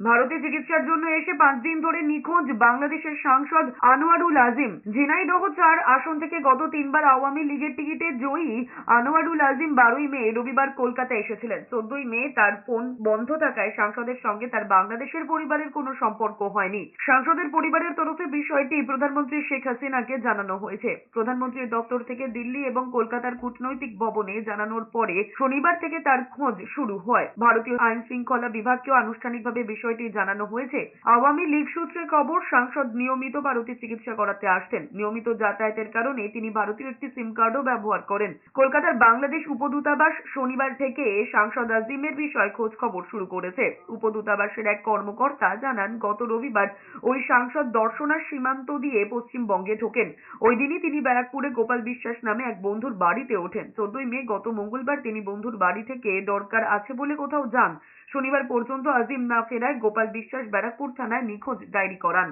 ভারতে চিকিৎসার জন্য এসে 5 দিন ধরে নিখোঁজ বাংলাদেশের সাংসদ আনোয়ারুল আজিম। ঝিনাইদহ 4 আসন থেকে গত 3বার আওয়ামী লীগের টিকিটে জয়ী আনোয়ারুল আজিম 12ই মে রবিবার কলকাতা এসেছিলেন। 14ই মে তার ফোন বন্ধ থাকায় সাংসদের সঙ্গে তার বাংলাদেশের পরিবারের কোনো সম্পর্ক হয়নি। সাংসদের পরিবারের তরফে বিষয়টি প্রধানমন্ত্রী শেখ হাসিনাকে জানানো হয়েছে। প্রধানমন্ত্রীর দপ্তর থেকে দিল্লি এবং কলকাতার কূটনৈতিক ভবনে জানানোর পরে শনিবার থেকে তার খোঁজ শুরু হয়। ভারতীয় আইন শৃঙ্খলা বিভাগকেও আনুষ্ঠানিকভাবে বিষয়টি জানানো হয়েছে। আওয়ামী লীগ সূত্রে খবর, সাংসদ নিয়মিত ভারতে চিকিৎসা করাতে আসতেন। নিয়মিত যাতায়াতের কারণে তিনি ভারতীয় একটি সিম কার্ডও ব্যবহার করেন। কলকাতার বাংলাদেশ উপদূতাবাস শনিবার থেকে সাংসদ আজিমের বিষয়ে খোঁজ খবর শুরু করেছে। উপদূতাবাসের এক কর্মকর্তা জানান, গত রবিবার ওই সাংসদ দর্শনার সীমান্ত দিয়ে পশ্চিমবঙ্গে ঢোকেন। ওই দিনই তিনি ব্যারাকপুরে গোপাল বিশ্বাস নামে এক বন্ধুর বাড়িতে ওঠেন। 14ই মে গত মঙ্গলবার তিনি বন্ধুর বাড়ি থেকে দরকার আছে বলে কোথাও যান। শনিবার পর্যন্ত আজিম না ফেরায় গোপাল বিশ্বাস ব্যারাকপুর থানায় নিখোঁজ ডায়েরি করান।